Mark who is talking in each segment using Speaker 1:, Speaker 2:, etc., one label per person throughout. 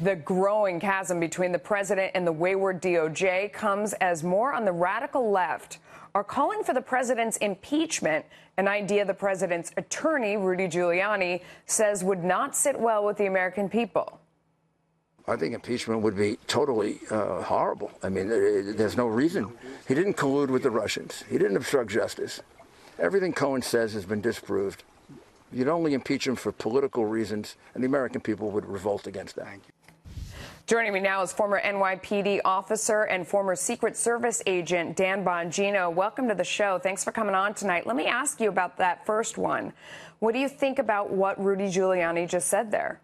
Speaker 1: The growing chasm between the president and the wayward DOJ comes as more on the radical left are calling for the president's impeachment, an idea the president's attorney, Rudy Giuliani, says would not sit well with the American people.
Speaker 2: I think impeachment would be totally horrible. I mean, there's no reason. He didn't collude with the Russians. He didn't obstruct justice. Everything Cohen says has been disproved. You'd only impeach him for political reasons, and the American people would revolt against that.
Speaker 1: Joining me now is former NYPD officer and former Secret Service agent Dan Bongino. Welcome to the show. Thanks for coming on tonight. Let me ask you about that first one. What do you think about what Rudy Giuliani just said there?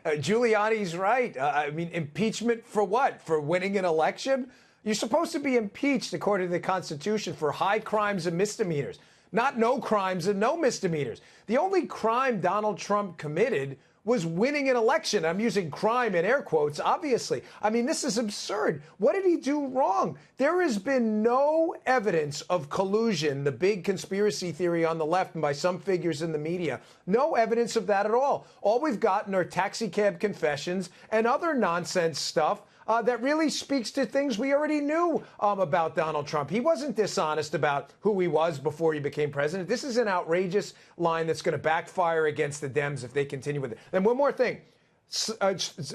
Speaker 3: Giuliani's right. I mean, impeachment for what? For winning an election? You're supposed to be impeached, according to the Constitution, for high crimes and misdemeanors, not no crimes and no misdemeanors. The only crime Donald Trump committed was winning an election. I'm using crime in air quotes, obviously. I mean, this is absurd. What did he do wrong? There has been no evidence of collusion, the big conspiracy theory on the left and by some figures in the media. No evidence of that at all. All we've gotten are taxi cab confessions and other nonsense stuff that really speaks to things we already knew about Donald Trump. He wasn't dishonest about who he was before he became president. This is an outrageous line that's going to backfire against the Dems if they continue with it. And one more thing.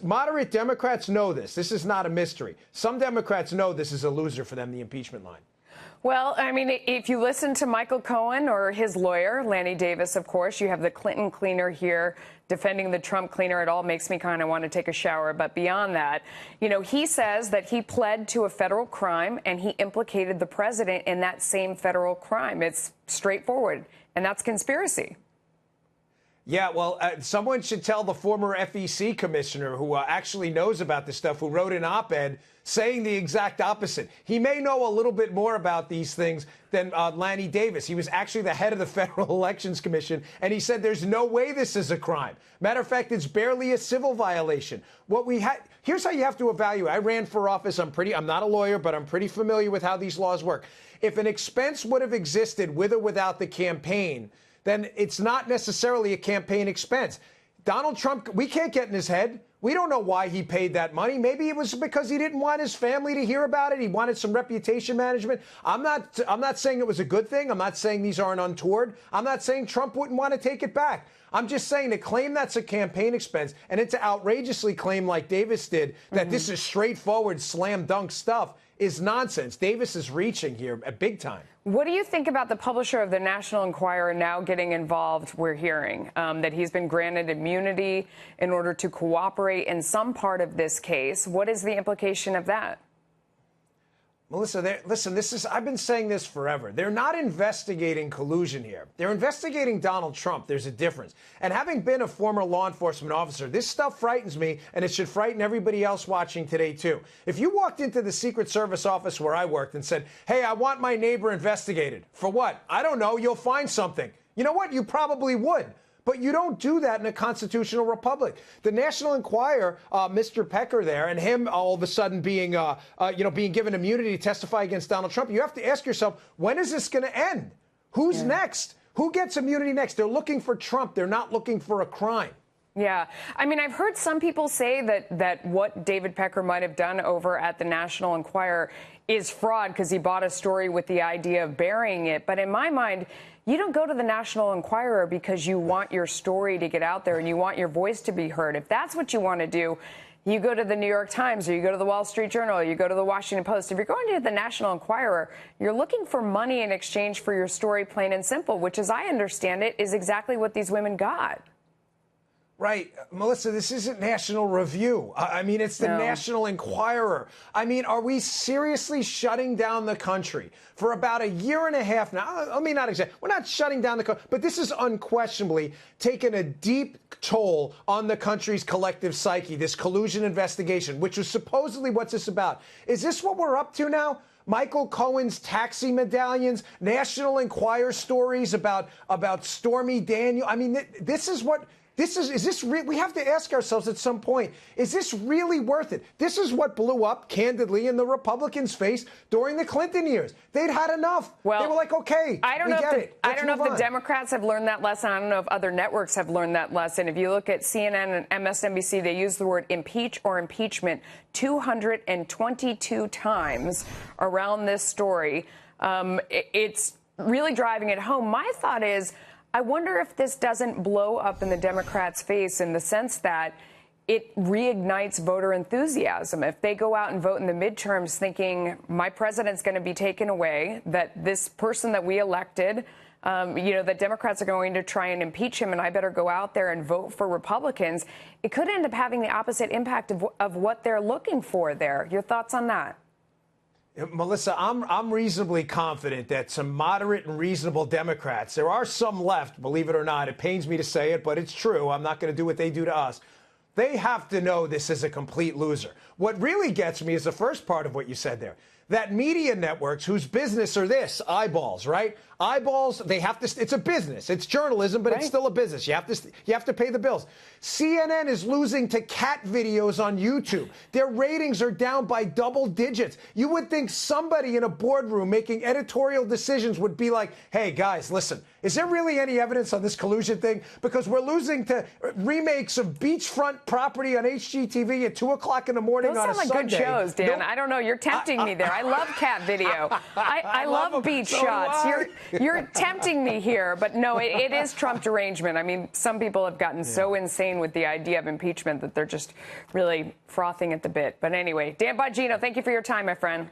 Speaker 3: Moderate Democrats know this. This is not a mystery. Some Democrats know this is a loser for them, the impeachment line.
Speaker 1: Well, I mean, if you listen to Michael Cohen or his lawyer, Lanny Davis, of course, you have the Clinton cleaner here defending the Trump cleaner. It all makes me kind of want to take a shower. But beyond that, you know, he says that he pled to a federal crime and he implicated the president in that same federal crime. It's straightforward. And that's conspiracy.
Speaker 3: Yeah, well, someone should tell the former FEC commissioner who actually knows about this stuff, who wrote an op-ed saying the exact opposite. He may know a little bit more about these things than Lanny Davis. He was actually the head of the Federal Elections Commission, and he said there's no way this is a crime. Matter of fact, it's barely a civil violation. Here's how you have to evaluate. I ran for office. I'm not a lawyer, but I'm pretty familiar with how these laws work. If an expense would have existed with or without the campaign, then it's not necessarily a campaign expense. Donald Trump, we can't get in his head. We don't know why he paid that money. Maybe it was because he didn't want his family to hear about it. He wanted some reputation management. I'm not saying it was a good thing. I'm not saying these aren't untoward. I'm not saying Trump wouldn't want to take it back. I'm just saying to claim that's a campaign expense and then to outrageously claim, like Davis did, that this is straightforward slam dunk stuff is nonsense. Davis is reaching here at big time.
Speaker 1: What do you think about the publisher of the National Enquirer now getting involved? We're hearing that he's been granted immunity in order to cooperate in some part of this case. What is the implication of that?
Speaker 3: Melissa, listen, I've been saying this forever. They're not investigating collusion here. They're investigating Donald Trump. There's a difference. And having been a former law enforcement officer, this stuff frightens me, and it should frighten everybody else watching today, too. If you walked into the Secret Service office where I worked and said, hey, I want my neighbor investigated. For what? I don't know. You'll find something. You know what? You probably would. But you don't do that in a constitutional republic. The National Enquirer, Mr. Pecker there, and him all of a sudden being given immunity to testify against Donald Trump, you have to ask yourself, when is this going to end? Who's next? Who gets immunity next? They're looking for Trump. They're not looking for a crime.
Speaker 1: Yeah. I mean, I've heard some people say that what David Pecker might have done over at the National Enquirer is fraud because he bought a story with the idea of burying it. But in my mind, you don't go to the National Enquirer because you want your story to get out there and you want your voice to be heard. If that's what you want to do, you go to the New York Times or you go to the Wall Street Journal, or you go to the Washington Post. If you're going to the National Enquirer, you're looking for money in exchange for your story, plain and simple, which, as I understand it, is exactly what these women got.
Speaker 3: Right. Melissa, this isn't National Review. I mean, it's the National Enquirer. I mean, are we seriously shutting down the country for about a year and a half now? I mean, not exactly. We're not shutting down the country, but this is unquestionably taken a deep toll on the country's collective psyche, this collusion investigation, which was supposedly what's this about. Is this what we're up to now? Michael Cohen's taxi medallions, National Enquirer stories about Stormy Daniels. I mean, this is what We have to ask ourselves at some point, is this really worth it? This is what blew up, candidly, in the Republicans' face during the Clinton years. They'd had enough. Well, they were like, okay,
Speaker 1: I don't know if the Democrats have learned that lesson. I don't know if other networks have learned that lesson. If you look at CNN and MSNBC, they use the word impeach or impeachment 222 times around this story. It's really driving it home. My thought is, I wonder if this doesn't blow up in the Democrats' face in the sense that it reignites voter enthusiasm. If they go out and vote in the midterms thinking my president's going to be taken away, that this person that we elected, that Democrats are going to try and impeach him and I better go out there and vote for Republicans, it could end up having the opposite impact of what they're looking for there. Your thoughts on that?
Speaker 3: Melissa, I'm reasonably confident that some moderate and reasonable Democrats, there are some left, believe it or not, it pains me to say it, but it's true. I'm not going to do what they do to us. They have to know this is a complete loser. What really gets me is the first part of what you said there. That media networks whose business are this, eyeballs, right? Eyeballs, they have to, it's a business. It's journalism, but it's still a business. You have to pay the bills. CNN is losing to cat videos on YouTube. Their ratings are down by double digits. You would think somebody in a boardroom making editorial decisions would be like, hey, guys, listen, is there really any evidence on this collusion thing? Because we're losing to remakes of beachfront property on HGTV at 2 o'clock in the morning on a Sunday.
Speaker 1: Those sound like good shows, Dan. I don't know. You're tempting me there. I love cat video. I love beach shots. You're tempting me here, but no, it is Trump derangement. I mean, some people have gotten so insane with the idea of impeachment that they're just really frothing at the bit. But anyway, Dan Bongino, thank you for your time, my friend.